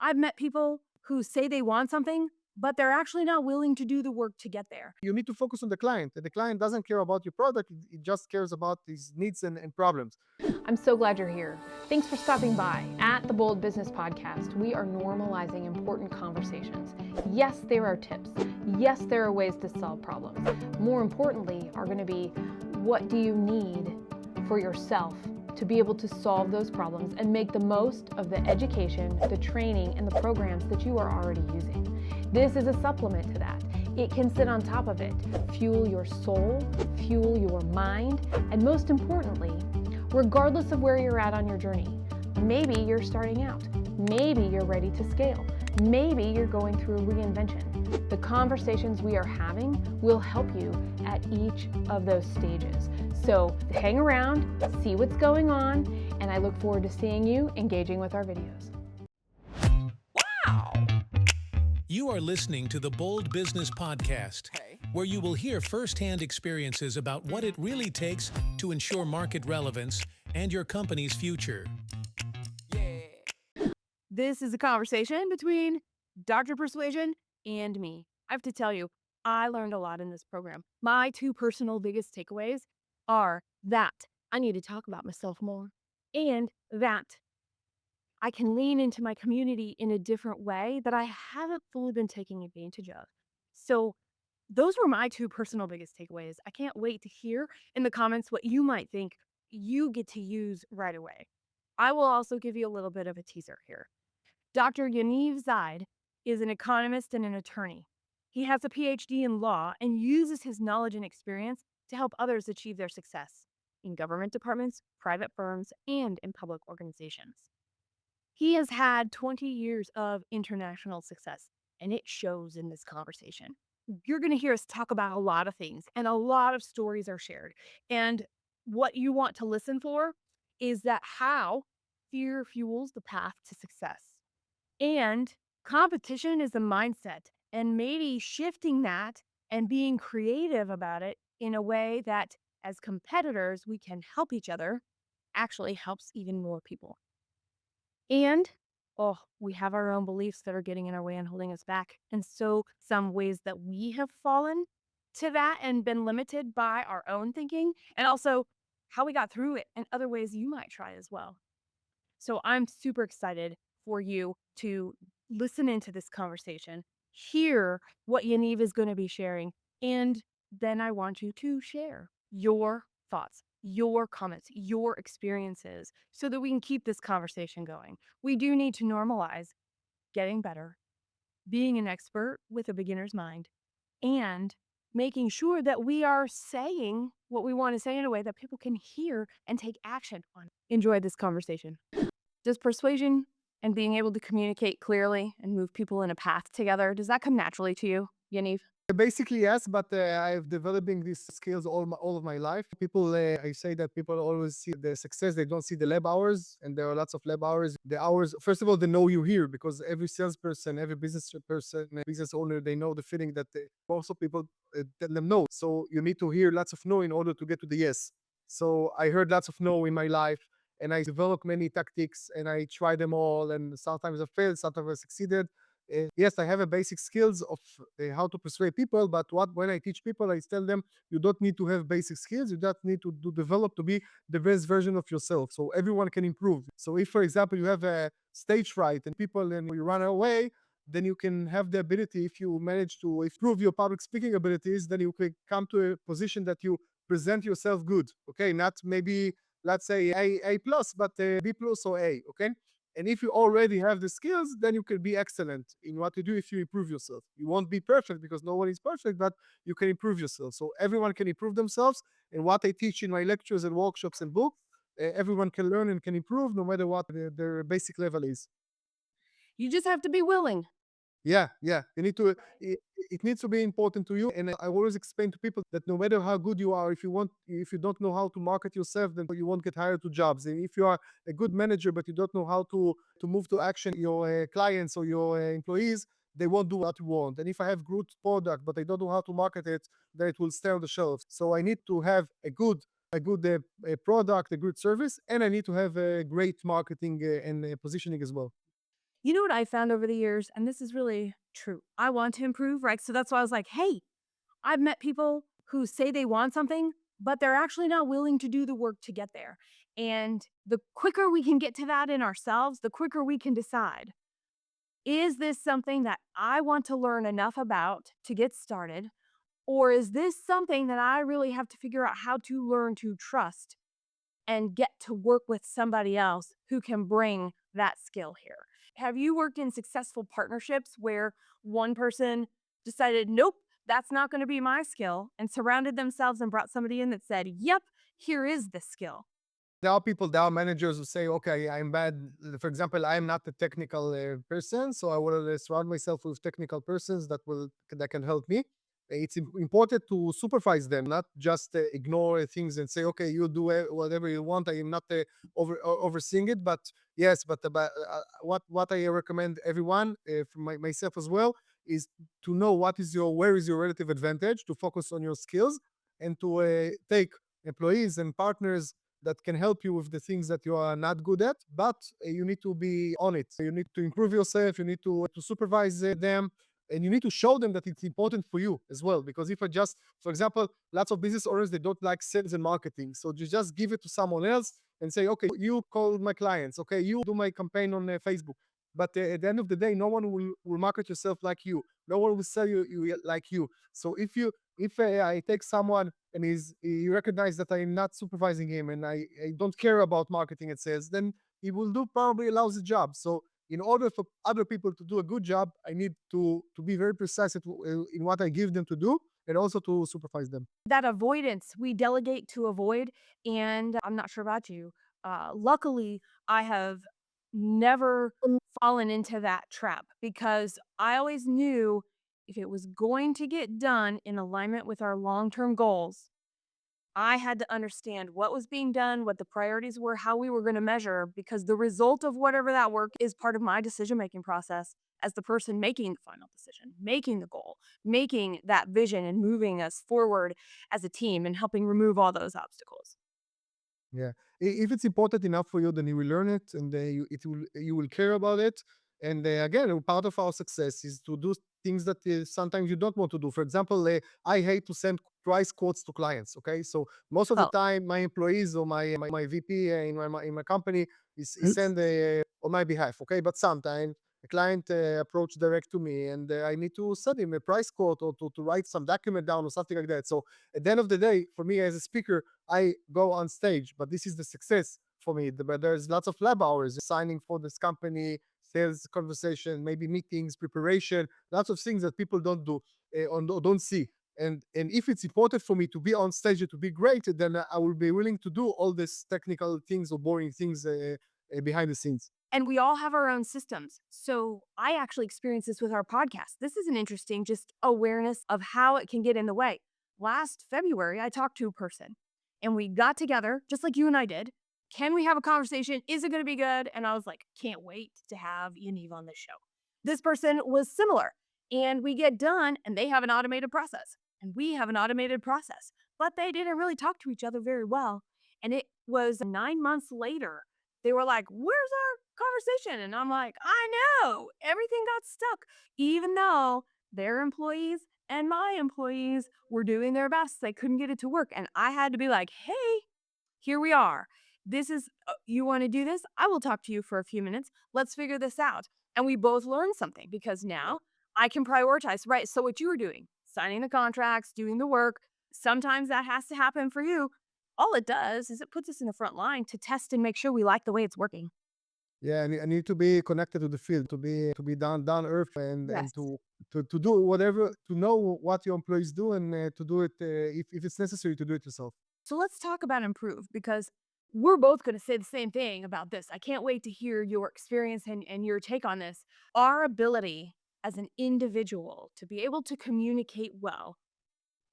I've met people who say they want something, but they're actually not willing to do the work to get there. You need to focus on the client. And the client doesn't care about your product, it just cares about his needs and problems. I'm so glad you're here. Thanks for stopping by. At the Bold Business Podcast, we are normalizing important conversations. Yes, there are tips. Yes, there are ways to solve problems. More importantly, are going to be what do you need for yourself to be able to solve those problems and make the most of the education, the training, and the programs that you are already using. This is a supplement to that. It can sit on top of it, fuel your soul, fuel your mind, and most importantly, regardless of where you're at on your journey. Maybe you're starting out. Maybe you're ready to scale. Maybe you're going through reinvention. The conversations we are having will help you at each of those stages. So hang around, see what's going on, and I look forward to seeing you engaging with our videos. Wow! You are listening to the Bold Business Podcast, where you will hear firsthand experiences about what it really takes to ensure market relevance and your company's future. This is a conversation between Dr. Persuasion and me. I have to tell you, I learned a lot in this program. My two personal biggest takeaways are that I need to talk about myself more and that I can lean into my community in a different way that I haven't fully been taking advantage of. So those were my two personal biggest takeaways. I can't wait to hear in the comments what you might think you get to use right away. I will also give you a little bit of a teaser here. Dr. Yaniv Zaid is an economist and an attorney. He has a PhD in law and uses his knowledge and experience to help others achieve their success in government departments, private firms, and in public organizations. He has had 20 years of international success, and it shows in this conversation. You're going to hear us talk about a lot of things, and a lot of stories are shared. And what you want to listen for is that how fear fuels the path to success. And competition is a mindset, and maybe shifting that and being creative about it in a way that as competitors, we can help each other actually helps even more people. And we have our own beliefs that are getting in our way and holding us back. And so some ways that we have fallen to that and been limited by our own thinking, and also how we got through it and other ways you might try as well. So I'm super excited for you to listen into this conversation, hear what Yaniv is going to be sharing, and then I want you to share your thoughts, your comments, your experiences so that we can keep this conversation going. We do need to normalize getting better, being an expert with a beginner's mind, and making sure that we are saying what we want to say in a way that people can hear and take action on. Enjoy this conversation. Does persuasion and being able to communicate clearly and move people in a path together, does that come naturally to you, Yaniv? Basically, yes, but I've developing these skills all of my life. People, I say that people always see the success, they don't see the lab hours, and there are lots of lab hours. The hours, first of all, they know you here because every salesperson, every business person, business owner, they know the feeling that most of people tell them no. So you need to hear lots of no in order to get to the yes. So I heard lots of no in my life, and I developed many tactics, and I tried them all, and sometimes I failed, sometimes I succeeded. Yes, I have a basic skills of how to persuade people, but when I teach people, I tell them you don't need to have basic skills. You just need to develop to be the best version of yourself. So everyone can improve. So if, for example, you have a stage fright and people and you run away, then you can have the ability. If you manage to improve your public speaking abilities, then you can come to a position that you present yourself good. Okay, not maybe let's say A plus, but B plus or A. Okay. And if you already have the skills, then you can be excellent in what you do if you improve yourself. You won't be perfect because no one is perfect, but you can improve yourself. So everyone can improve themselves. And what I teach in my lectures and workshops and books, everyone can learn and can improve no matter what their basic level is. You just have to be willing. Yeah, yeah. You need to. It needs to be important to you. And I always explain to people that no matter how good you are, if you don't know how to market yourself, then you won't get hired to jobs. And if you are a good manager, but you don't know how to move to action your clients or your employees, they won't do what you want. And if I have good product, but I don't know how to market it, then it will stay on the shelf. So I need to have a good product, a good service, and I need to have a great marketing and positioning as well. You know what I found over the years, and this is really true. I want to improve, right? So that's why I was like, hey, I've met people who say they want something, but they're actually not willing to do the work to get there. And the quicker we can get to that in ourselves, the quicker we can decide, is this something that I want to learn enough about to get started? Or is this something that I really have to figure out how to learn to trust and get to work with somebody else who can bring that skill here? Have you worked in successful partnerships where one person decided, nope, that's not going to be my skill, and surrounded themselves and brought somebody in that said, yep, here is the skill? There are people, there are managers who say, okay, I'm bad. For example, I'm not a technical person, so I will surround myself with technical persons that can help me. It's important to supervise them, not just ignore things and say, okay, you do whatever you want. I am not overseeing it, but yes, but what I recommend everyone, from myself as well, is to know where is your relative advantage, to focus on your skills, and to take employees and partners that can help you with the things that you are not good at, but you need to be on it. You need to improve yourself, you need to supervise them, and you need to show them that it's important for you as well. Because if I just, for example, lots of business owners, they don't like sales and marketing. So you just give it to someone else and say, okay, you call my clients, okay, you do my campaign on Facebook. But at the end of the day, no one will market yourself like you. No one will sell you like you. So if I take someone and he recognizes that I'm not supervising him and I don't care about marketing and sales, then he will do probably a lousy job. So in order for other people to do a good job, I need to be very precise in what I give them to do and also to supervise them. That avoidance, we delegate to avoid. And I'm not sure about you. Luckily, I have never fallen into that trap because I always knew if it was going to get done in alignment with our long term goals, I had to understand what was being done, what the priorities were, how we were going to measure, because the result of whatever that work is part of my decision making process as the person making the final decision, making the goal, making that vision, and moving us forward as a team and helping remove all those obstacles. Yeah. If it's important enough for you, then you will learn it, and you will care about it. And again, part of our success is to do things that sometimes you don't want to do. For example, I hate to send price quotes to clients. Okay, so most of the Oh, time, my employees or my VP in my company is oops. send on my behalf. Okay, but sometimes a client approach direct to me, and I need to send him a price quote or to write some document down or something like that. So at the end of the day, for me as a speaker, I go on stage, but this is the success for me. But there's lots of lab hours, signing for this company, sales conversation, maybe meetings, preparation, lots of things that people don't do or don't see. And if it's important for me to be on stage and to be great, then I will be willing to do all these technical things or boring things behind the scenes. And we all have our own systems. So I actually experienced this with our podcast. This is an interesting just awareness of how it can get in the way. Last February, I talked to a person and we got together, just like you and I did. Can we have a conversation? Is it going to be good? And I was like, can't wait to have Yaniv on the show. This person was similar. And we get done and they have an automated process and we have an automated process, but they didn't really talk to each other very well. And it was 9 months later, they were like, where's our conversation? And I'm like, I know everything got stuck, even though their employees and my employees were doing their best. They couldn't get it to work. And I had to be like, hey, here we are. This is, you want to do this? I will talk to you for a few minutes. Let's figure this out. And we both learned something because now I can prioritize, right? So, what you were doing, signing the contracts, doing the work, sometimes that has to happen for you. All it does is it puts us in the front line to test and make sure we like the way it's working. Yeah, and I need to be connected to the field, to be down earth, and Yes. to do whatever, to know what your employees do, and to do it if it's necessary to do it yourself. So let's talk about improve because we're both going to say the same thing about this. I can't wait to hear your experience and your take on this. Our ability as an individual to be able to communicate well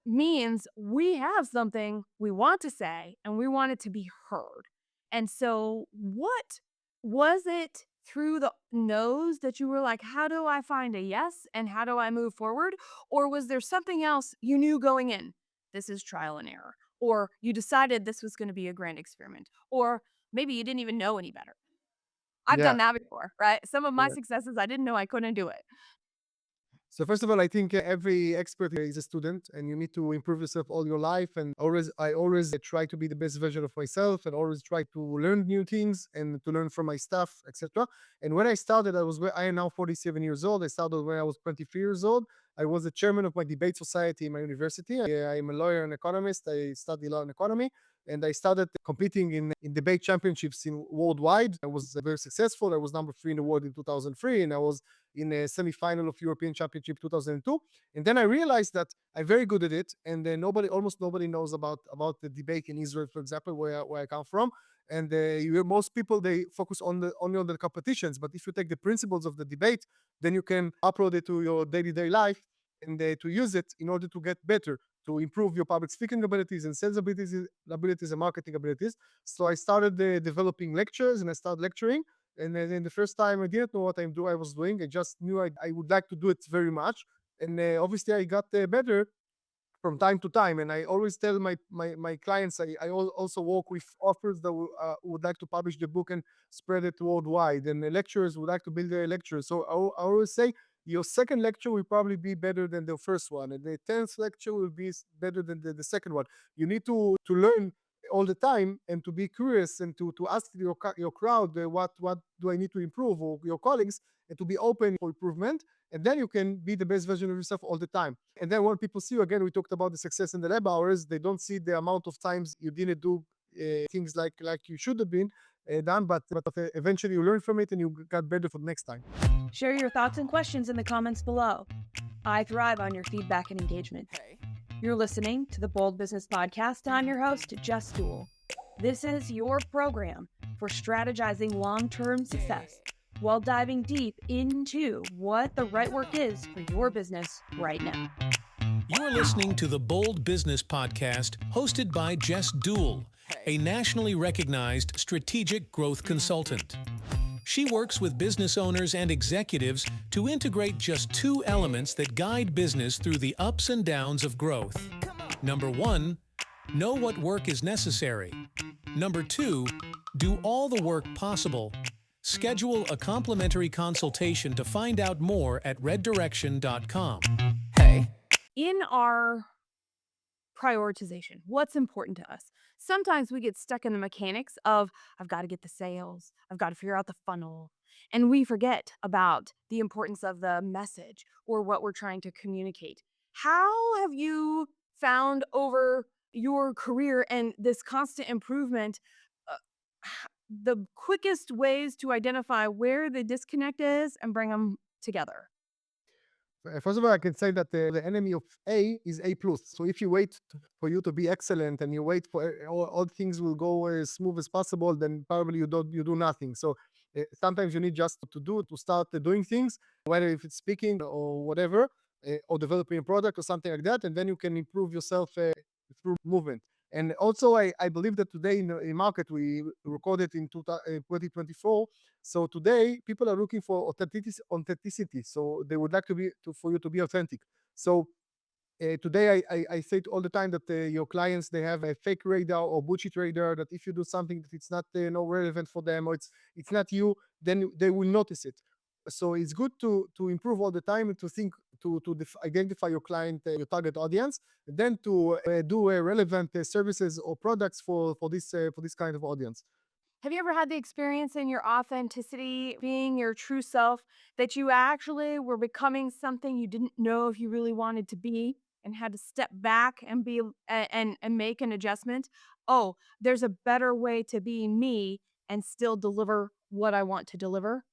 means we have something we want to say and we want it to be heard. And so, what was it through the nose that you were like, how do I find a yes and how do I move forward? Or was there something else you knew going in? This is trial and error. Or you decided this was going to be a grand experiment. Or maybe you didn't even know any better. I've Yeah. done that before, right? Some of my Yeah. successes, I didn't know I couldn't do it. So first of all, I think every expert is a student, and you need to improve yourself all your life. And I always try to be the best version of myself, and always try to learn new things and to learn from my staff, etc. And when I started, I am now 47 years old. I started when I was 23 years old. I was the chairman of my debate society in my university. I'm a lawyer and economist. I study law and economy. And I started competing in debate championships in worldwide. I was very successful. I was number 3 in the world in 2003, and I was in a semi-final of European Championship 2002. And then I realized that I'm very good at it, and almost nobody knows about the debate in Israel, for example, where I come from. And most people, they focus only on the competitions. But if you take the principles of the debate, then you can upload it to your daily life and to use it in order to get better, to improve your public speaking abilities and sales abilities and marketing abilities. So I started developing lectures, and I started lecturing. And then the first time I didn't know what I was doing. I just knew I would like to do it very much. And obviously I got better from time to time. And I always tell my clients, also work with authors that would like to publish the book and spread it worldwide. And the lecturers would like to build their lectures. So I always say, your second lecture will probably be better than the first one. And the 10th lecture will be better than the second one. You need to learn all the time and to be curious and to ask your crowd, what do I need to improve, or your colleagues, and to be open for improvement. And then you can be the best version of yourself all the time. And then when people see you, again, we talked about the success in the lab hours, they don't see the amount of times you didn't do things like you should have been done, but eventually you learn from it and you got better for the next time. Share your thoughts and questions in the comments below. I thrive on your feedback and engagement. You're listening to the Bold Business Podcast, and I'm your host, Jess Dewell. This is your program for strategizing long-term success while diving deep into what the right work is for your business right now. You're listening to the Bold Business Podcast, hosted by Jess Dewell, a nationally recognized strategic growth consultant. She works with business owners and executives to integrate just 2 elements that guide business through the ups and downs of growth. Number 1, know what work is necessary. Number 2, do all the work possible. Schedule a complimentary consultation to find out more at reddirection.com. In our prioritization, what's important to us? Sometimes we get stuck in the mechanics of, I've got to get the sales, I've got to figure out the funnel, and we forget about the importance of the message or what we're trying to communicate. How have you found over your career and this constant improvement uh, the quickest ways to identify where the disconnect is and bring them together? First of all, I can say that the enemy of A is A plus. So if you wait for you to be excellent and you wait for all things will go as smooth as possible, then probably you do nothing. So sometimes you need just to start doing things, whether if it's speaking or whatever, or developing a product or something like that, and then you can improve yourself through movement. And also, I believe that today in the market, we recorded in 2024. So today, people are looking for authenticity. So they would like for you to be authentic. So today, I say it all the time that your clients, they have a fake radar or bullshit radar. That if you do something that it's not no relevant for them, or it's not you, then they will notice it. So it's good to improve all the time and to think to identify your client, your target audience, and then to do relevant services or products for this kind of audience. Have you ever had the experience in your authenticity, being your true self, that you actually were becoming something you didn't know if you really wanted to be and had to step back and and make an adjustment? Oh, there's a better way to be me and still deliver what I want to deliver.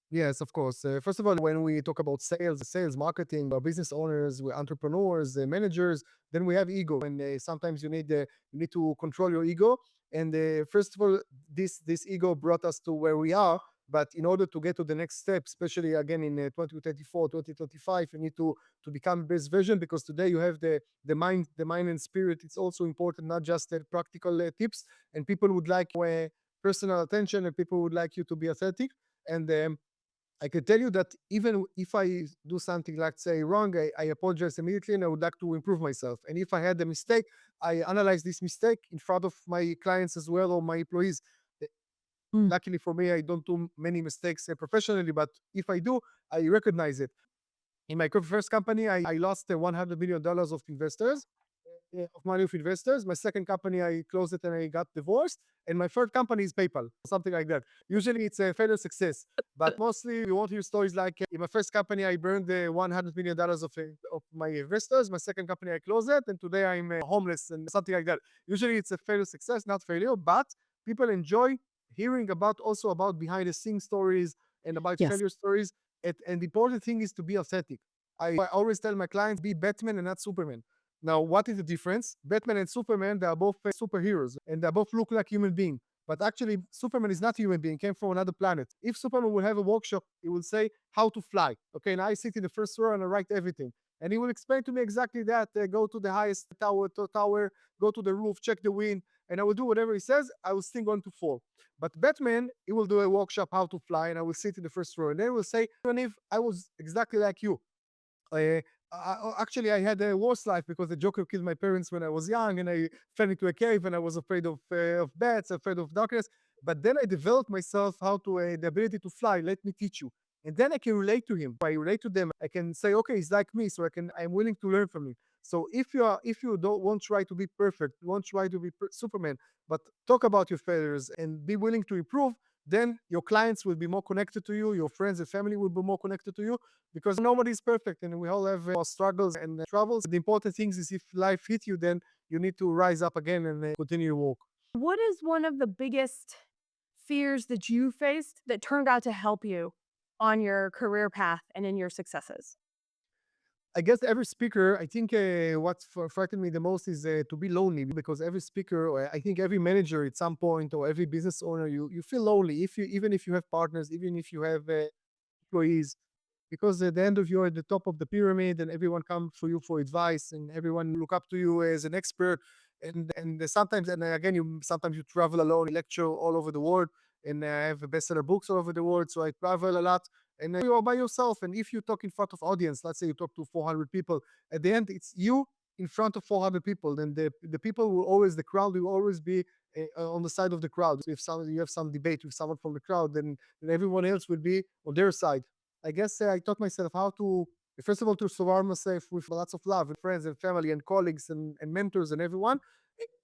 Yes, of course. First of all, when we talk about sales, marketing, or business owners, we're entrepreneurs, managers, then we have ego, and sometimes you need to control your ego. And first of all, this ego brought us to where we are. But in order to get to the next step, especially again in 2024, 2025, you need to become best version, because today you have the mind and spirit. It's also important, not just practical tips. And people would like personal attention, and people would like you to be authentic. And I can tell you that even if I do something like say wrong, I apologize immediately and I would like to improve myself. And if I had a mistake, I analyze this mistake in front of my clients as well or my employees Luckily for me, I don't do many mistakes professionally, but if I do, I recognize it. In my first company, I lost $100 million of investors, of money of investors. My second company, I closed it and I got divorced. And my third company is PayPal, something like that. Usually it's a failure success, but mostly we won't hear stories like in my first company, I burned the $100 million of my investors. My second company, I closed it. And today I'm homeless and something like that. Usually it's a failure success, not failure, but people enjoy hearing about also about behind the scenes stories and about Yes. failure stories. And the important thing is to be authentic. I always tell my clients, be Batman and not Superman. Now, what is the difference? Batman and Superman, they are both superheroes and they both look like human beings. But actually, Superman is not a human being, came from another planet. If Superman will have a workshop, he will say how to fly. Okay, and I sit in the first row and I write everything. And he will explain to me exactly that. Go to the highest tower, go to the roof, check the wind, and I will do whatever he says. I will still going to fall. But Batman, he will do a workshop how to fly, and I will sit in the first row. And then he will say, Yaniv, I was exactly like you. Uh, Actually, I had a worse life because the Joker killed my parents when I was young, and I fell into a cave, and I was afraid of bats, afraid of darkness. But then I developed myself how to the ability to fly. Let me teach you, and then I can relate to him. I relate to them. I can say, okay, he's like me, so I'm willing to learn from him. So if you don't won't try to be perfect, won't try to be Superman, but talk about your failures and be willing to improve, then your clients will be more connected to you, your friends and family will be more connected to you, because nobody is perfect and we all have our struggles and troubles. The important thing is if life hit you, then you need to rise up again and continue your walk. What is one of the biggest fears that you faced that turned out to help you on your career path and in your successes? I guess every speaker, I think what frightened me the most is to be lonely, because every speaker, or I think every manager at some point, or every business owner, you feel lonely if you even if you have partners, even if you have employees, because at the end of you're at the top of the pyramid and everyone comes for you for advice and everyone look up to you as an expert. And sometimes, and again, you sometimes you travel alone, you lecture all over the world, and I have bestseller books all over the world, so I travel a lot. And you're by yourself, and if you talk in front of audience, let's say you talk to 400 people, at the end it's you in front of 400 people, then the people will always, the crowd will always be on the side of the crowd. So if you have some debate with someone from the crowd, then everyone else will be on their side. I guess I taught myself how to, first of all, to surround myself with lots of love and friends and family and colleagues and mentors and everyone.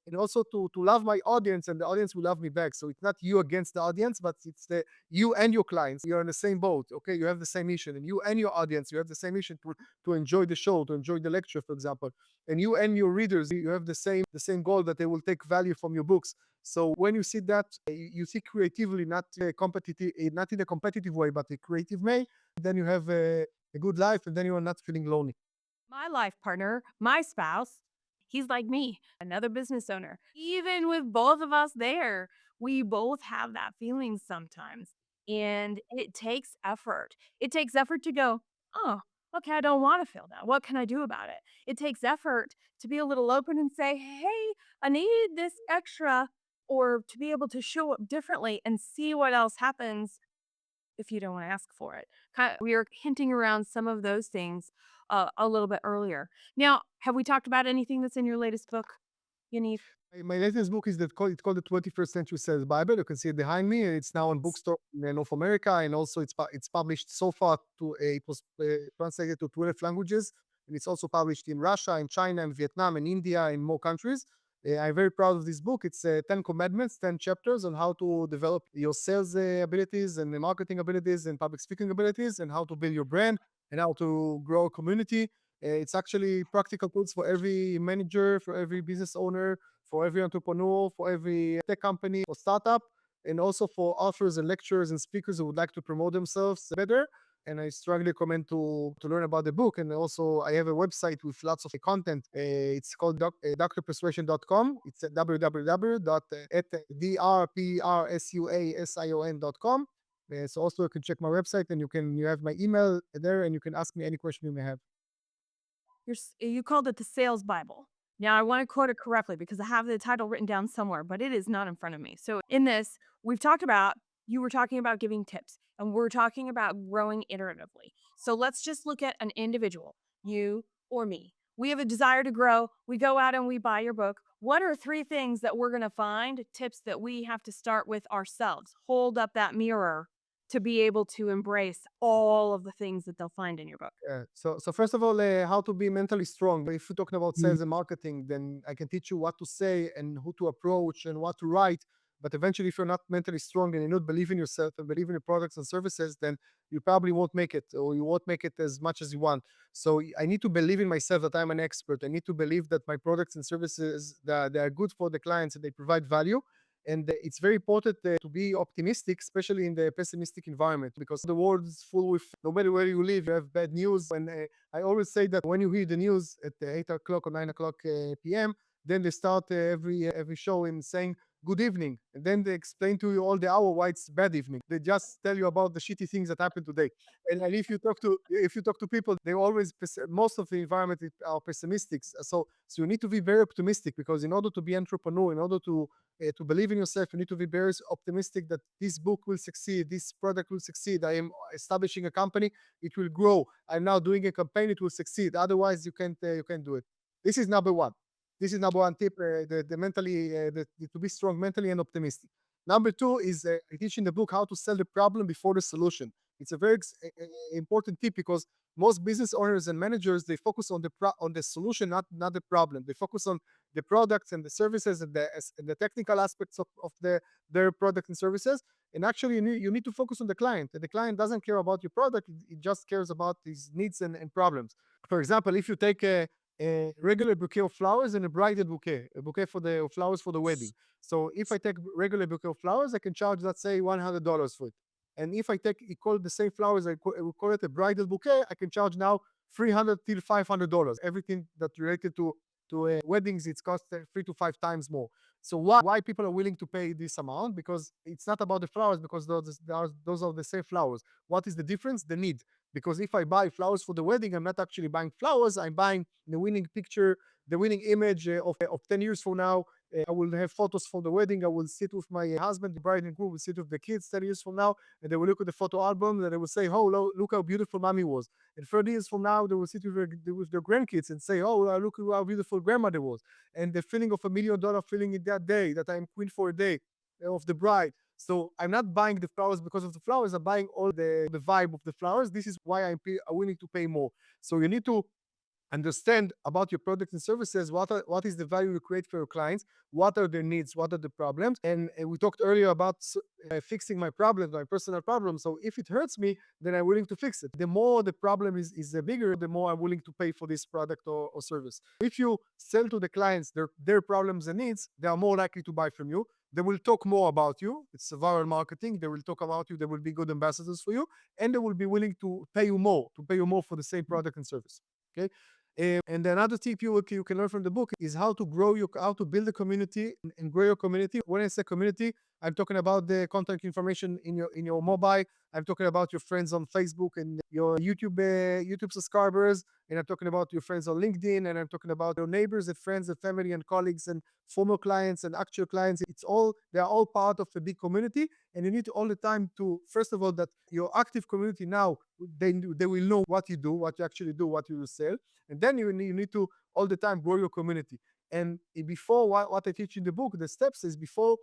And also to love my audience, and the audience will love me back. So it's not you against the audience, but it's you and your clients. You're in the same boat. Okay, you have the same mission, and you and your audience, you have the same mission to enjoy the show, to enjoy the lecture, for example. And you and your readers, you have the same goal, that they will take value from your books. So when you see that, you see creatively, not competitive, not in a competitive way, but a creative way, then you have a good life, and then you are not feeling lonely. My life partner, my spouse, he's like me, another business owner. Even with both of us there, we both have that feeling sometimes. And it takes effort. It takes effort to go, oh, okay, I don't want to feel that. What can I do about it? It takes effort to be a little open and say, hey, I need this extra, or to be able to show up differently and see what else happens if you don't ask for it. We were hinting around some of those things a little bit earlier. Now, have we talked about anything that's in your latest book, Yaniv? My latest book is it's called the 21st Century Sales Bible. You can see it behind me. It's now on bookstore in North America, and also it's published so far to it was translated to 12 languages, and it's also published in Russia, in China, in Vietnam, in India, in more countries. I'm very proud of this book. It's 10 commandments, 10 chapters on how to develop your sales abilities and the marketing abilities and public speaking abilities, and how to build your brand and how to grow a community. It's actually practical tools for every manager, for every business owner, for every entrepreneur, for every tech company or startup, and also for authors and lecturers and speakers who would like to promote themselves better. And I strongly recommend to learn about the book. And also, I have a website with lots of content. It's called drpersuasion.com. It's at www.drpersuasion.com. So also you can check my website, and you have my email there, and you can ask me any question you may have. You called it the Sales Bible. Now, I want to quote it correctly because I have the title written down somewhere, but it is not in front of me. So, in this, you were talking about giving tips, and we're talking about growing iteratively. So, let's just look at an individual, you or me. We have a desire to grow. We go out and we buy your book. What are 3 things that we're going to find, tips that we have to start with ourselves? Hold up that mirror to be able to embrace all of the things that they'll find in your book. So first of all, how to be mentally strong. If you're talking about sales and marketing, then I can teach you what to say and who to approach and what to write. But eventually, if you're not mentally strong and you don't believe in yourself and believe in your products and services, then you probably won't make it, or you won't make it as much as you want. So I need to believe in myself that I'm an expert. I need to believe that my products and services, that they are good for the clients and they provide value. And it's very important to be optimistic, especially in the pessimistic environment, because the world is full with, no matter where you live, you have bad news. And I always say that when you hear the news at 8 o'clock or 9 o'clock p.m., then they start every show in saying, good evening. And then they explain to you all the hour why it's bad evening. They just tell you about the shitty things that happened today. And if you talk to people, they always, most of the environment are pessimistic. So you need to be very optimistic, because in order to be entrepreneur, in order to believe in yourself, you need to be very optimistic that this book will succeed, this product will succeed. I am establishing a company, it will grow. I'm now doing a campaign, it will succeed. Otherwise, you can't do it. This is number one. This is number one tip: to be strong mentally and optimistic. Number two is I teach in the book how to sell the problem before the solution. It's a very important tip, because most business owners and managers, they focus on the solution, not the problem. They focus on the products and the services and the technical aspects of their product and services. And actually, you need to focus on the client. And the client doesn't care about your product; it just cares about his needs and problems. For example, if you take a regular bouquet of flowers and a bridal bouquet, a bouquet for the flowers for the wedding. So if I take regular bouquet of flowers, I can charge, let's say, $100 for it. And if I call it the same flowers, I call it a bridal bouquet, I can charge now $300 till $500. Everything that related to weddings, it's cost 3 to 5 times more. So why people are willing to pay this amount? Because it's not about the flowers, because those are the same flowers. What is the difference? The need. Because if I buy flowers for the wedding, I'm not actually buying flowers. I'm buying the winning picture, the winning image of 10 years from now. I will have photos for the wedding. I will sit with my husband, the bride and groom will sit with the kids 10 years from now, and they will look at the photo album and they will say, oh, look how beautiful mommy was. And 30 years from now, they will sit with their grandkids and say, oh, look how beautiful grandmother was. And the feeling of $1 million feeling in that day, that I'm queen for a day of the bride. So I'm not buying the flowers because of the flowers. I'm buying all the vibe of the flowers. This is why I'm willing to pay more. So you need to understand about your products and services. What is the value you create for your clients? What are their needs? What are the problems? And we talked earlier about fixing my problems, my personal problems. So if it hurts me, then I'm willing to fix it. The more the problem is bigger, the more I'm willing to pay for this product or service. If you sell to the clients their problems and needs, they are more likely to buy from you. They will talk more about you. It's viral marketing. They will talk about you. They will be good ambassadors for you, and they will be willing to pay you more for the same product and service. Okay. And another tip you can learn from the book is how to build a community and grow your community. When I say community, I'm talking about the contact information in your mobile. I'm talking about your friends on Facebook and your YouTube subscribers, and I'm talking about your friends on LinkedIn, and I'm talking about your neighbors and friends and family and colleagues and former clients and actual clients. They are all part of a big community, and you need all the time to, first of all, that your active community now, they will know what you do, what you actually do, what you sell. And then you need to all the time grow your community. And before, what I teach in the book, the steps is, before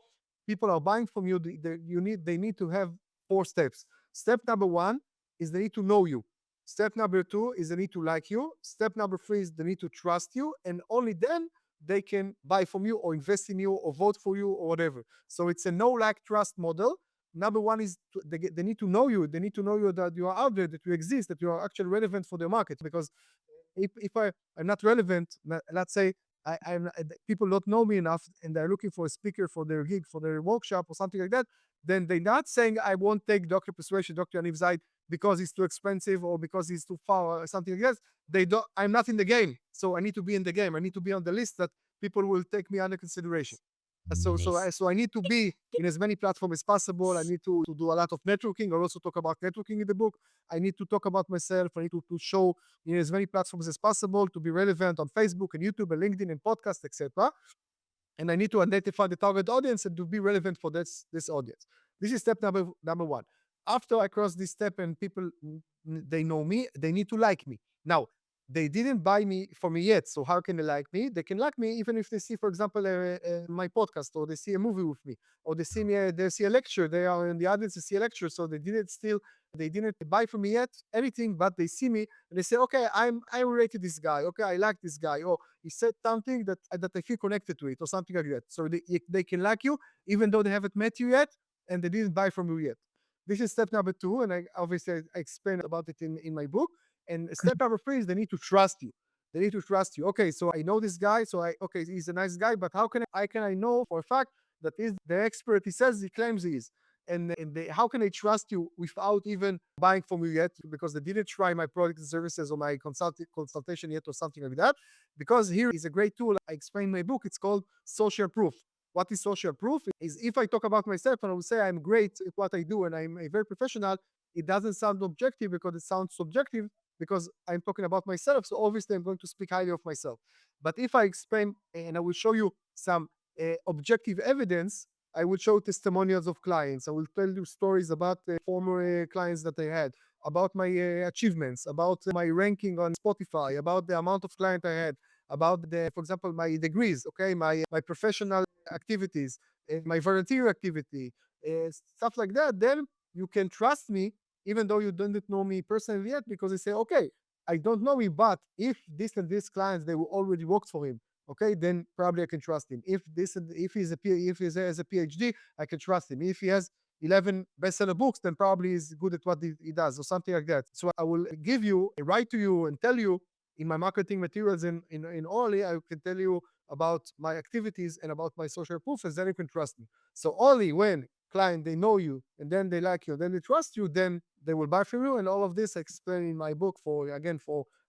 people are buying from you, they need to have 4 steps. Step number 1 is they need to know you. Step number 2 is they need to like you. Step number 3 is they need to trust you. And only then they can buy from you or invest in you or vote for you or whatever. So it's a know, like, trust model. Number 1 is they need to know you. They need to know you, that you are out there, that you exist, that you are actually relevant for the market. Because if I'm not relevant, let's say people don't know me enough and they're looking for a speaker for their gig, for their workshop or something like that, then they're not saying, I won't take Dr. Persuasion, Dr. Yaniv Zaid, because he's too expensive or because he's too far or something like that. I'm not in the game. So I need to be in the game. I need to be on the list that people will take me under consideration. So I need to be in as many platforms as possible. I need to do a lot of networking. I also talk about networking in the book. I need to talk about myself. I need to show in as many platforms as possible, to be relevant on Facebook and YouTube and LinkedIn and podcast, etc. And I need to identify the target audience and to be relevant for this audience. This is step number 1. After I cross this step and people, they know me, they need to like me. Now, they didn't buy me for me yet. So how can they like me? They can like me even if they see, for example, my podcast, or they see a movie with me, or they see me, they see a lecture. They are in the audience to see a lecture, so they didn't buy from me yet anything, but they see me and they say, okay, I related this guy. Okay, I like this guy. Or he said something that I feel connected to it, or something like that. So they can like you even though they haven't met you yet and they didn't buy from you yet. This is step number two, and I explain about it in my book. And step number three is they need to trust you. They need to trust you. Okay, so I know this guy, so okay, he's a nice guy, but how can I know for a fact that he's the expert he claims he is? How can I trust you without even buying from you yet? Because they didn't try my product and services or my consultation yet, or something like that. Because here is a great tool. I explain in my book. It's called social proof. What is social proof? Is if I talk about myself and I will say I'm great at what I do and I'm a very professional, it doesn't sound objective because it sounds subjective because I'm talking about myself. So obviously I'm going to speak highly of myself. But if I explain and I will show you some objective evidence, I will show testimonials of clients. I will tell you stories about former clients that I had, about my achievements, about my ranking on Spotify, about the amount of client I had, about for example, my degrees, okay, my professional activities, my volunteer activity, stuff like that. Then you can trust me, even though you don't know me personally yet, because they say, okay, I don't know him, but if this and this clients they already worked for him, okay, then probably I can trust him. If if he has a PhD, I can trust him. If he has 11 bestseller books, then probably he's good at what he does, or something like that. So I will give you, write to you, and tell you in my marketing materials in Orly, I can tell you about my activities and about my social proof, and then you can trust me. So only when client they know you and then they like you, then they trust you, then they will buy from you. And all of this I explain in my book for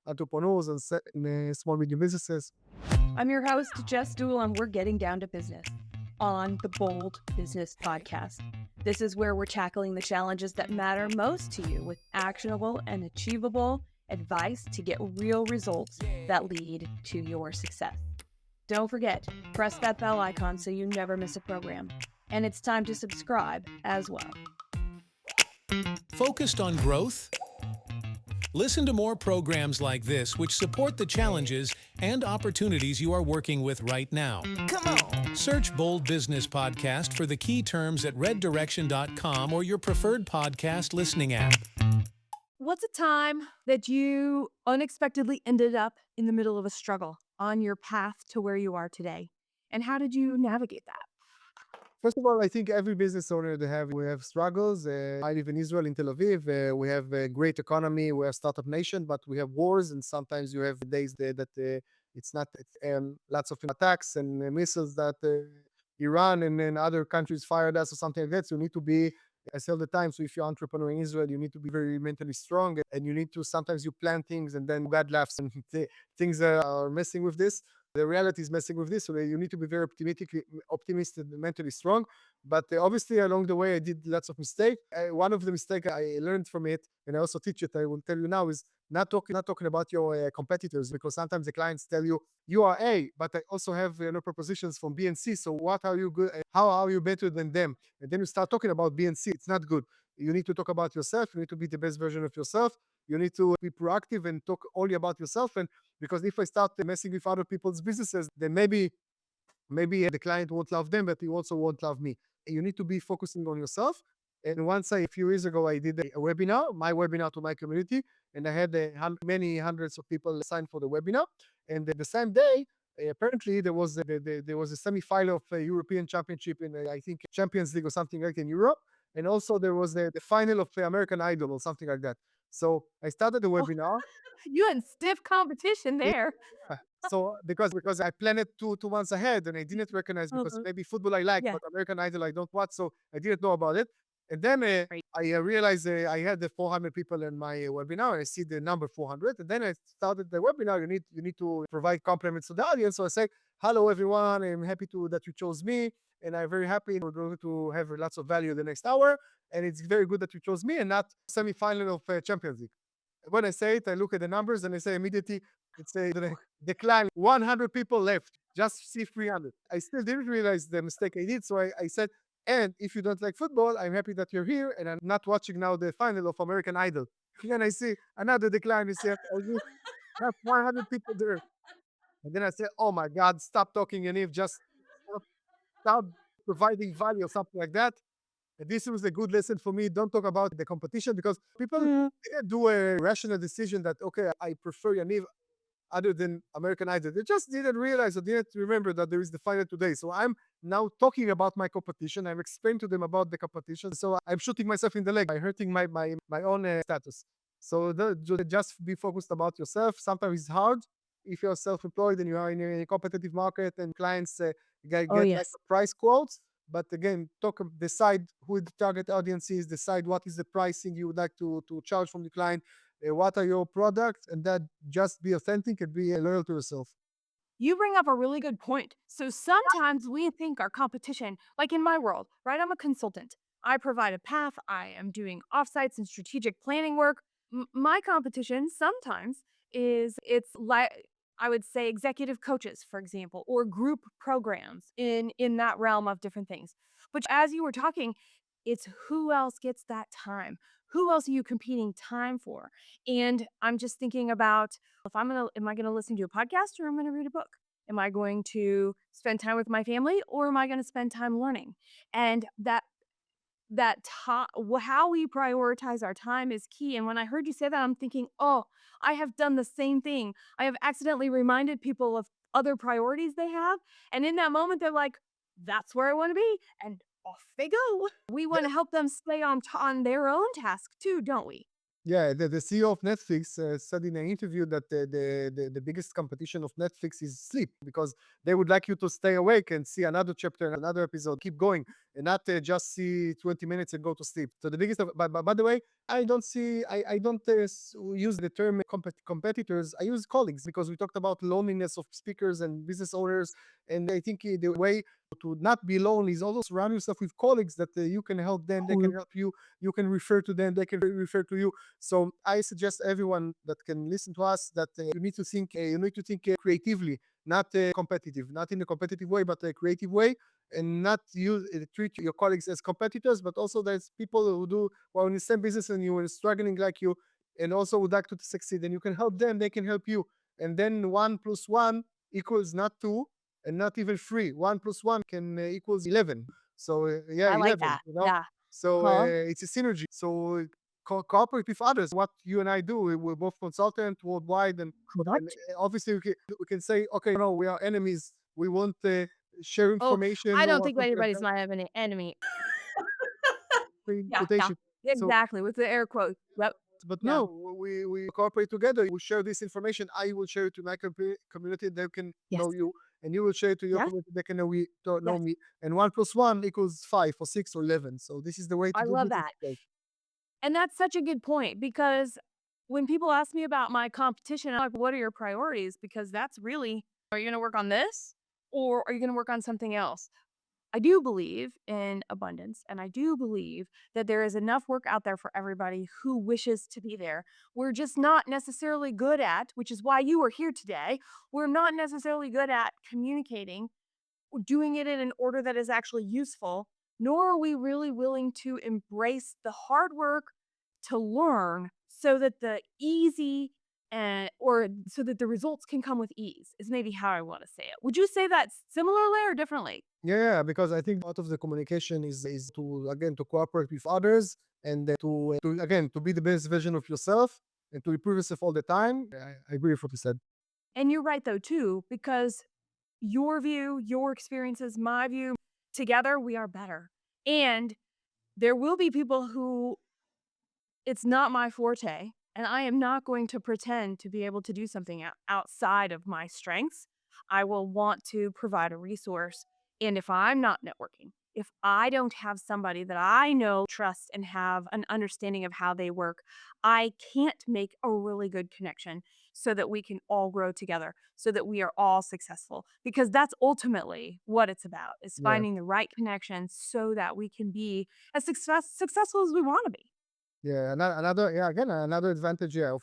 entrepreneurs and small medium businesses. I'm your host, Jess Dewell, and we're getting down to business on the Bold Business Podcast. This is where we're tackling the challenges that matter most to you with actionable and achievable advice to get real results that lead to your success. Don't forget, press that bell icon so you never miss a program. And it's time to subscribe as well. Focused on growth? Listen to more programs like this which support the challenges and opportunities you are working with right now. Come on! Search Bold Business Podcast for the key terms at reddirection.com or your preferred podcast listening app. What's a time that you unexpectedly ended up in the middle of a struggle on your path to where you are today? And how did you navigate that? First of all, I think every business owner we have struggles. I live in Israel, in Tel Aviv. We have a great economy. We're a startup nation, but we have wars, and sometimes you have days that it's not lots of attacks and missiles that Iran and then other countries fired us or something like that. So you need to be. I say all the time. So if you're an entrepreneur in Israel, you need to be very mentally strong, and you need to sometimes you plan things and then God laughs and things are messing with this. The reality is messing with this, so you need to be very optimistic and mentally strong. But obviously, along the way, I did lots of mistakes. One of the mistakes I learned from it, and I also teach it. I will tell you now is not talking about your competitors, because sometimes the clients tell you you are A, but I also have propositions from B and C. So what are you good? How are you better than them? And then you start talking about B and C. It's not good. You need to talk about yourself. You need to be the best version of yourself. You need to be proactive and talk only about yourself. And because if I start messing with other people's businesses, then maybe the client won't love them, but he also won't love me. You need to be focusing on yourself. And a few years ago, I did a webinar, my webinar to my community, and I had many hundreds of people sign for the webinar. And the same day, apparently there was a semi-final of a European Championship in I think Champions League or something like in Europe, and also there was the final of the American Idol or something like that. So I started the Oh, webinar. you had stiff competition Yeah. there. So because I planned it 2 months ahead and I didn't recognize because Mhm. maybe football I like, Yeah. but American Idol I don't watch, so I didn't know about it. And then Right. I realized I had the 400 people in my webinar. And I see the number 400, and then I started the webinar. You need to provide compliments to the audience. So I say, "Hello everyone, I'm happy that you chose me, and I'm very happy we're going to have lots of value the next hour. And it's very good that you chose me and not semi-final of Champions League." When I say it, I look at the numbers and I say immediately, it's a decline. 100 people left, just see 300. I still didn't realize the mistake I did. So I said, and if you don't like football, I'm happy that you're here and I'm not watching now the final of American Idol. Then I see another decline. I say, have 100 people there. And then I said, oh my God, stop talking, Yaniv, just stop, stop providing value or something like that. And this was a good lesson for me. Don't talk about the competition because people do a rational decision that, okay, I prefer Yaniv other than American Idol. They just didn't realize or didn't remember that there is the final today. So I'm now talking about my competition. I'm explaining to them about the competition. So I'm shooting myself in the leg by hurting my own status. So just be focused about yourself. Sometimes it's hard if you're self-employed and you are in a competitive market and clients Oh, get like yes. price quotes. But again, decide who the target audience is, decide what is the pricing you would like to charge from the client, what are your products, and that just be authentic and be loyal to yourself. You bring up a really good point. So sometimes we think our competition, like in my world, right? I'm a consultant. I provide a path. I am doing offsites and strategic planning work. My competition sometimes is it's like I would say executive coaches, for example, or group programs in that realm of different things. But as you were talking, it's who else gets that time? Who else are you competing time for? And I'm just thinking about if am I gonna listen to a podcast or am I gonna read a book? Am I going to spend time with my family or am I gonna spend time learning? And that how we prioritize our time is key. And when I heard you say that, I'm thinking, oh, I have done the same thing. I have accidentally reminded people of other priorities they have. And in that moment, they're like, that's where I want to be. And off they go. We want to help them stay on their own task too, don't we? Yeah, the CEO of Netflix said in an interview that the biggest competition of Netflix is sleep because they would like you to stay awake and see another chapter, another episode, keep going, and not just see 20 minutes and go to sleep. So the biggest, but by the way, I don't use the term competitors. I use colleagues because we talked about loneliness of speakers and business owners, and I think the way to not be lonely is also surround yourself with colleagues that you can help them, they can help you, you can refer to them, they can refer to you. So I suggest everyone that can listen to us that you need to think creatively, not competitive, not in a competitive way, but a creative way, and not treat your colleagues as competitors, but also there's people who are in the same business and you are struggling like you, and also would like to succeed, and you can help them, they can help you, and then 1 plus 1 equals not 2 and not even 3. 1 plus 1 can equals 11. So yeah, I like 11. that. Yeah. So Huh? it's a synergy. So cooperate with others. What you and I do, we're both consultant worldwide, and What? obviously we can say, okay, no, we are enemies. We won't share Oh, information I don't or think something like anybody's that. my enemy. Yeah, yeah. Quotation. So, Exactly, with the air quotes. Yep. but Yeah. no, we cooperate together. We share this information. I will share it to my community. They can Yes. know you, and you will share it to your Yes. community. They can know Yes. me. And 1 plus 1 equals 5 or 6 or 11. So this is the way to I do love business that. today. And that's such a good point because when people ask me about my competition, I'm like, what are your priorities? Because that's really, are you going to work on this or are you going to work on something else? I do believe in abundance and I do believe that there is enough work out there for everybody who wishes to be there. We're just not necessarily good at, which is why you are here today. We're not necessarily good at communicating doing it in an order that is actually useful, nor are we really willing to embrace the hard work to learn so that the easy or so that the results can come with ease is maybe how I want to say it. Would you say that similarly or differently? Yeah, because I think part of the communication is to again to cooperate with others and to again to be the best version of yourself and to improve yourself all the time. I agree with what you said. And you're right though too, because your view, your experiences, my view, together we are better. And there will be people who it's not my forte, and I am not going to pretend to be able to do something outside of my strengths. I will want to provide a resource. And if I'm not networking, if I don't have somebody that I know, trust, and have an understanding of how they work, I can't make a really good connection so that we can all grow together, so that we are all successful. Because that's ultimately what it's about is Yeah. finding the right connection so that we can be as successful as we want to be. Yeah, another yeah again another advantage of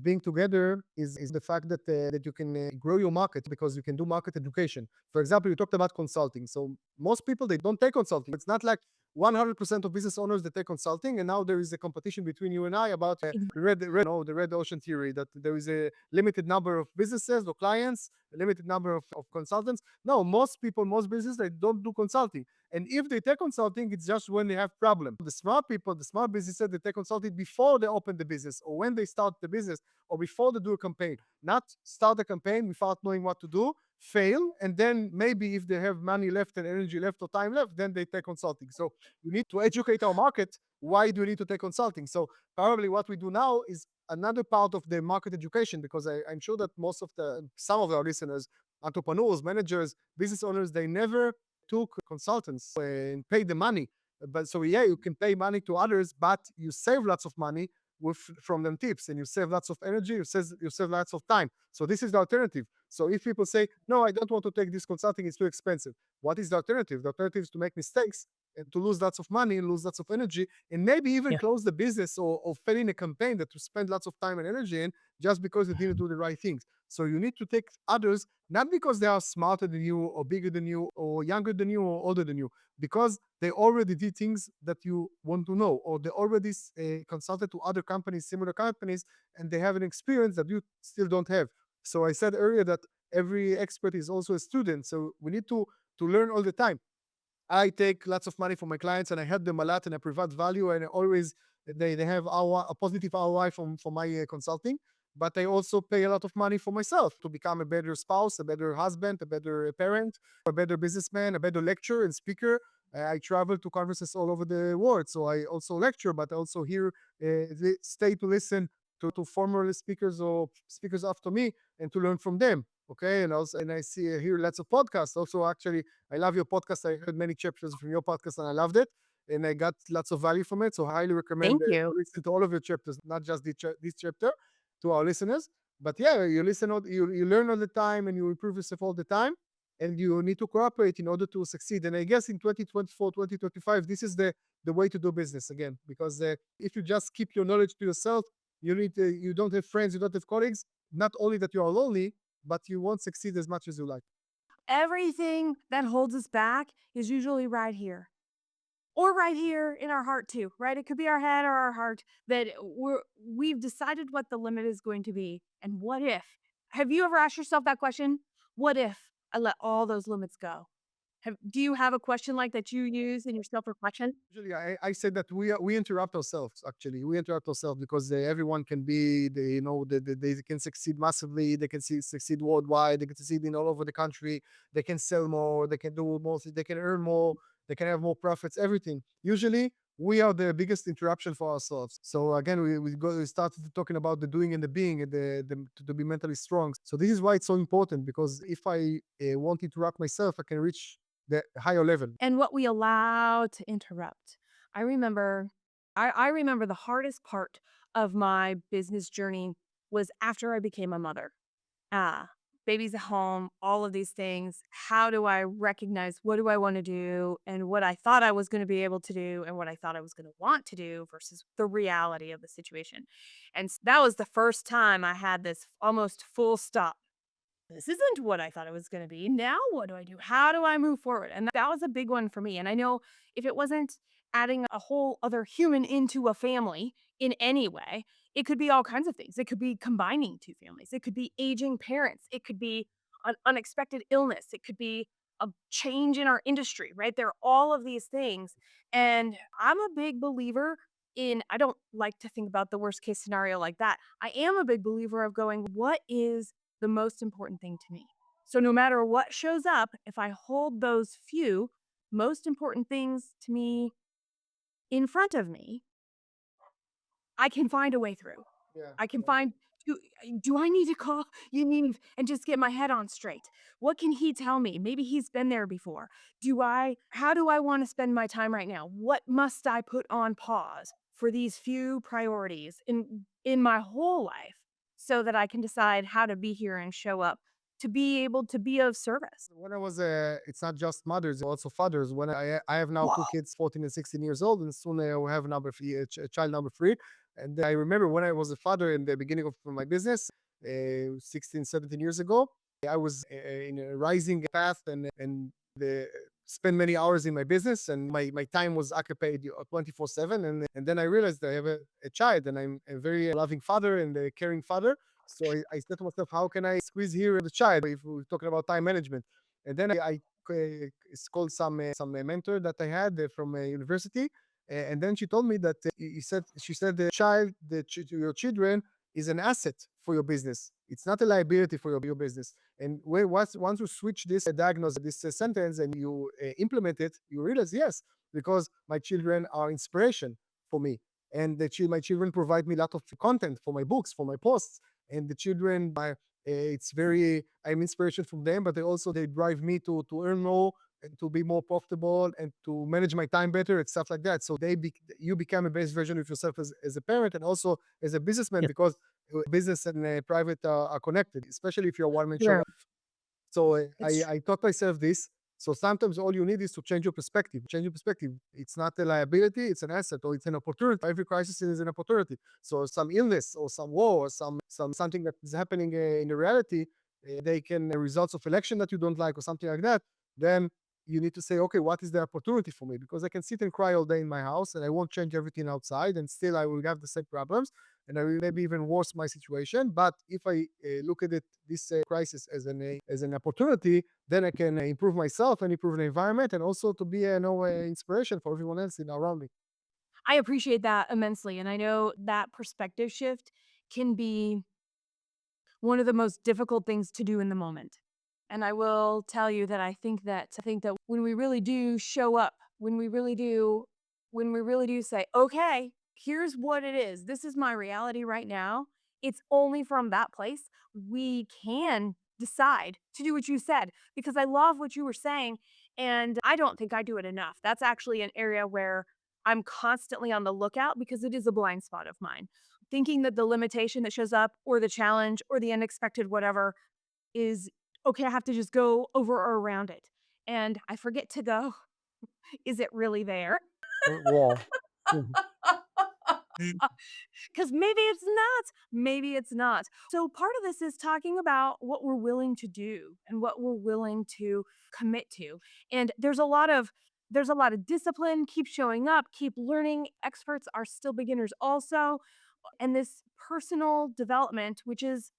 being together is the fact that you can grow your market because you can do market education. For example, you talked about consulting. So most people they don't take consulting. It's not like 100% of business owners that take consulting, and now there is a competition between you and I about the red ocean theory, that there is a limited number of businesses or clients, a limited number of consultants. No, most people, most businesses, they don't do consulting. And if they take consulting, it's just when they have problem. The smart people, the smart businesses, they take consulting before they open the business, or when they start the business, or before they do a campaign. Not start a campaign without knowing what to do, fail, and then maybe if they have money left and energy left or time left, then they take consulting. So you need to educate our market. Why do you need to take consulting? So probably what we do now is another part of the market education, because I'm sure that some of our listeners, entrepreneurs, managers, business owners, they never took consultants and paid the money. But so yeah, you can pay money to others, but you save lots of money from them tips, and you save lots of energy, you save lots of time. So this is the alternative. So if people say, no, I don't want to take this consulting, it's too expensive. What is the alternative? The alternative is to make mistakes and to lose lots of money, lose lots of energy, and maybe even close the business, or fail in a campaign that you spend lots of time and energy in, just because you didn't do the right things. So you need to take others, not because they are smarter than you, or bigger than you, or younger than you, or older than you, because they already did things that you want to know, or they already consulted to other companies, similar companies, and they have an experience that you still don't have. So I said earlier that every expert is also a student. So we need to learn all the time. I take lots of money from my clients, and I help them a lot, and I provide value, and I always they have a positive ROI from my consulting. But I also pay a lot of money for myself to become a better spouse, a better husband, a better parent, a better businessman, a better lecturer and speaker. I travel to conferences all over the world, so I also lecture, but I also here stay to listen to former speakers or speakers after me, and to learn from them. Okay, and also, and I see hear lots of podcasts. Also, actually, I love your podcast. I heard many chapters from your podcast, and I loved it, and I got lots of value from it. So I highly recommend Thank you. to listen to all of your chapters, not just this chapter, to our listeners. But yeah, you listen, you learn all the time, and you improve yourself all the time, and you need to cooperate in order to succeed. And I guess in 2024, 2025, this is the way to do business again, because if you just keep your knowledge to yourself, you don't have friends, you don't have colleagues. Not only that you are lonely, but you won't succeed as much as you like. Everything that holds us back is usually right here. Or right here in our heart too, right? It could be our head or our heart, that we've decided what the limit is going to be. And what if? Have you ever asked yourself that question? What if I let all those limits go? Do you have a question like that you use in your self-reflection? Usually, I say that we interrupt ourselves. Actually, we interrupt ourselves because everyone can be, they can succeed massively. They can succeed worldwide. They can succeed in all over the country. They can sell more. They can do more. They can earn more. They can have more profits. Everything. Usually, we are the biggest interruption for ourselves. So again, we started talking about the doing and the being, and to be mentally strong. So this is why it's so important, because if I won't interrupt myself, I can reach the higher level. And what we allow to interrupt. I remember I remember the hardest part of my business journey was after I became a mother. Ah, babies at home, all of these things. How do I recognize what do I want to do, and what I thought I was going to be able to do, and what I thought I was going to want to do versus the reality of the situation. And that was the first time I had this almost full stop. This isn't what I thought it was going to be. Now what do I do? How do I move forward? And that was a big one for me. And I know if it wasn't adding a whole other human into a family in any way, it could be all kinds of things. It could be combining two families. It could be aging parents. It could be an unexpected illness. It could be a change in our industry, right? There are all of these things. And I'm a big believer in, I don't like to think about the worst case scenario like that. I am a big believer of going, what is the most important thing to me? So no matter what shows up, if I hold those few most important things to me in front of me, I can find a way through. Yeah. I can find, do I need to call Yaniv and just get my head on straight? What can he tell me? Maybe he's been there before. How do I want to spend my time right now? What must I put on pause for these few priorities in my whole life, so that I can decide how to be here and show up to be able to be of service? When I was, it's not just mothers, also fathers. When I have now two Wow. kids, 14 and 16 years old, and soon I will have number three, child number three. And I remember when I was a father in the beginning of my business, 16, 17 years ago, I was in a rising path, and the spend many hours in my business, and my time was occupied 24/7. And then I realized that I have a child, and I'm a very loving father and a caring father. So I said to myself, how can I squeeze here the child if we're talking about time management? And then I called some mentor that I had from a university, and then she told me that she said the child, your children is an asset for your business. It's not a liability for your business. And once you switch this diagnose, this sentence, and you implement it, you realize, yes, because my children are inspiration for me. And my children provide me a lot of content for my books, for my posts. And the children, I'm inspiration from them, but they drive me to earn more and to be more profitable and to manage my time better and stuff like that. So you become a best version of yourself as a parent and also as a businessman, because business and private are connected, especially if you're a one-man show. True. So It's I taught myself this. So sometimes all you need is to change your perspective. Change your perspective. It's not a liability, it's an asset, or it's an opportunity. Every crisis is an opportunity. So some illness or some war or something that is happening in the reality, they can results of election that you don't like or something like that. Then you need to say, okay, what is the opportunity for me? Because I can sit and cry all day in my house and I won't change everything outside, and still I will have the same problems, and I will maybe even worse my situation. But if I look at this crisis as an opportunity, then I can improve myself and improve the environment, and also to be inspiration for everyone else around me. I appreciate that immensely, and I know that perspective shift can be one of the most difficult things to do in the moment. And I will tell you that I think that when we really do show up, when we really do say, "Okay, here's what it is. This is my reality right now." It's only from that place we can decide to do what you said, because I love what you were saying, and I don't think I do it enough. That's actually an area where I'm constantly on the lookout because it is a blind spot of mine. Thinking that the limitation that shows up or the challenge or the unexpected whatever is okay, I have to just go over or around it. And I forget to go, is it really there? Yeah. Mhm. Because maybe it's not. Maybe it's not. So part of this is talking about what we're willing to do and what we're willing to commit to. And there's a lot of discipline, keep showing up, keep learning. Experts are still beginners also. And this personal development, which is,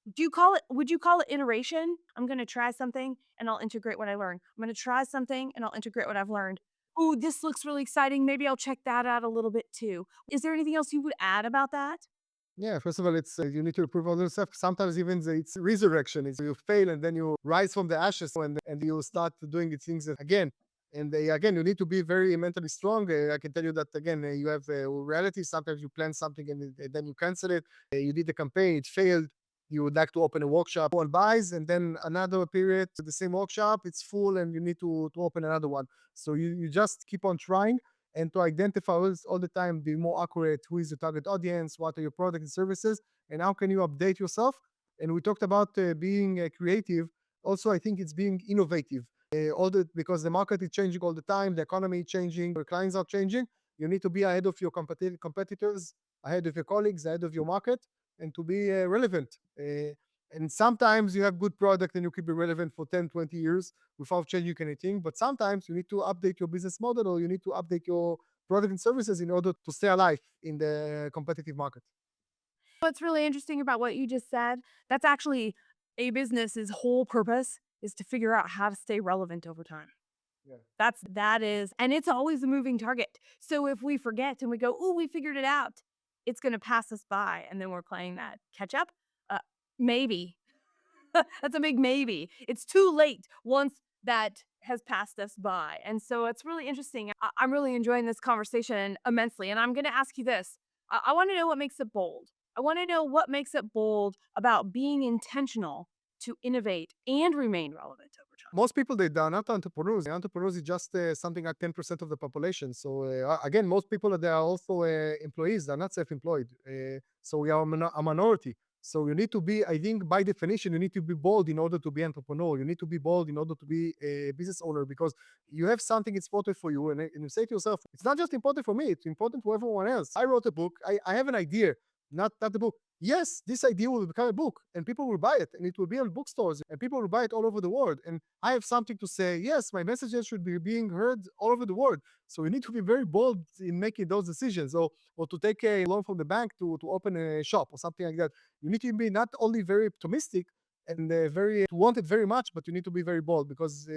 would you call it iteration? I'm going to try something and I'll integrate what I learned. I'm going to try something and I'll integrate what I've learned. Oh, this looks really exciting. Maybe I'll check that out a little bit too. Is there anything else you would add about that? Yeah, first of all, it's you need to improve on yourself. Sometimes even it's resurrection. It's you fail and then you rise from the ashes, and you start doing the things again. And again, you need to be very mentally strong. I can tell you that again, you have reality. Sometimes you plan something and then you cancel it. You did the campaign, it failed. You would like to open a workshop, one buys, and then another period, the same workshop, it's full, and you need to open another one. So you just keep on trying and to identify all the time, be more accurate. Who is the target audience? What are your products and services? And how can you update yourself? And we talked about being creative. Also, I think it's being innovative. Because the market is changing all the time, the economy is changing, your clients are changing. You need to be ahead of your competitors, ahead of your colleagues, ahead of your market, and to be relevant. And sometimes you have good product and you can be relevant for 10, 20 years without changing anything. But sometimes you need to update your business model, or you need to update your product and services in order to stay alive in the competitive market. What's really interesting about what you just said, that's actually a business's whole purpose is to figure out how to stay relevant over time. Yeah. That is, and it's always a moving target. So if we forget and we go, "Oh, we figured it out," it's going to pass us by, and then we're playing that catch up. Maybe that's a big maybe. It's too late once that has passed us by, and so it's really interesting. I'm really enjoying this conversation immensely, and I'm going to ask you this. I want to know what makes it bold. I want to know what makes it bold about being intentional to innovate and remain relevant over time. Most people, they are not entrepreneurs. Entrepreneurs is just something like 10% of the population. So again, most people, they are also employees. They're not self-employed. So we are a minority. So you need to be, I think by definition, you need to be bold in order to be entrepreneur. You need to be bold in order to be a business owner, because you have something that's important for you. And you say to yourself, it's not just important for me, it's important for everyone else. I wrote a book. I have an idea, not the book. yes, this idea will become a book and people will buy it and it will be on bookstores and people will buy it all over the world. And I have something to say. Yes, my messages should be being heard all over the world. So you need to be very bold in making those decisions, or to take a loan from the bank to open a shop or something like that. You need to be not only very optimistic and very to want it very much, but you need to be very bold because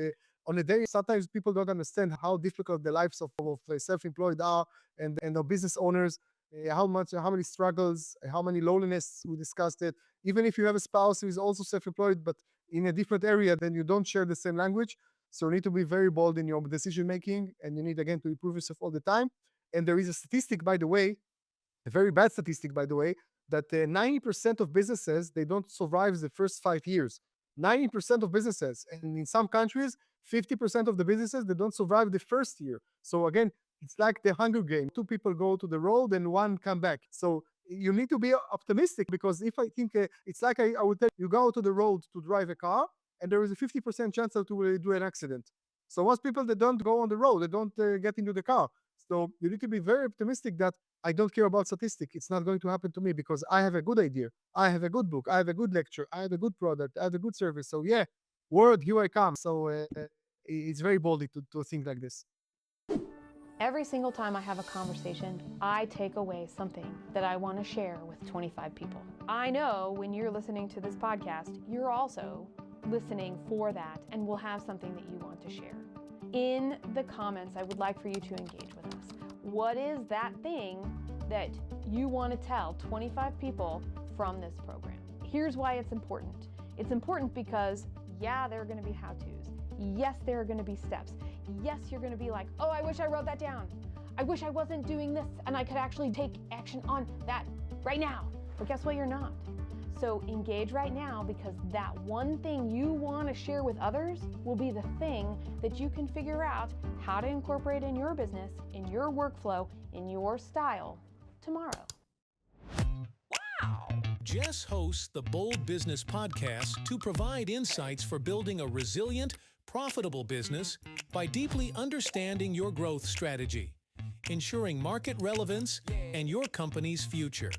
on a day, sometimes people don't understand how difficult the lives of self-employed are and of business owners, how many struggles, how many loneliness. We discussed it. Even if you have a spouse who is also self-employed, but in a different area, then you don't share the same language. So you need to be very bold in your decision making, and you need again to improve yourself all the time. And there is a statistic, by the way, a very bad statistic, by the way, that 90% of businesses, they don't survive the first 5 years. 90% of businesses, and in some countries, 50% of the businesses, they don't survive the first year. So again, it's like the Hunger Game. Two people go to the road and one come back. So you need to be optimistic because if I think it's like I would tell you, go to the road to drive a car and there is a 50% chance that you will do an accident. So most people, they don't go on the road, they don't get into the car. So you need to be very optimistic that I don't care about statistics. It's not going to happen to me because I have a good idea. I have a good book. I have a good lecture. I have a good product. I have a good service. So yeah, word, here I come. So it's very bold to think like this. Every single time I have a conversation, I take away something that I want to share with 25 people. I know when you're listening to this podcast, you're also listening for that and will have something that you want to share. In the comments, I would like for you to engage with us. What is that thing that you want to tell 25 people from this program? Here's why it's important. It's important because, yeah, there are going to be how-tos. Yes, there are going to be steps. Yes, you're going to be like, oh, I wish I wrote that down. I wish I wasn't doing this and I could actually take action on that right now. But guess what? You're not. So engage right now because that one thing you want to share with others will be the thing that you can figure out how to incorporate in your business, in your workflow, in your style tomorrow. Wow! Jess hosts the Bold Business Podcast to provide insights for building a resilient, profitable business by deeply understanding your growth strategy, ensuring market relevance and your company's future.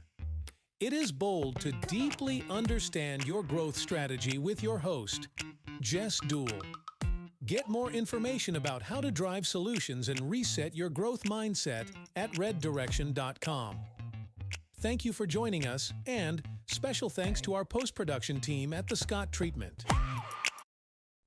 It is bold to deeply understand your growth strategy with your host, Jess Dewell. Get more information about how to drive solutions and reset your growth mindset at reddirection.com. Thank you for joining us, and special thanks to our post-production team at The Scott Treatment.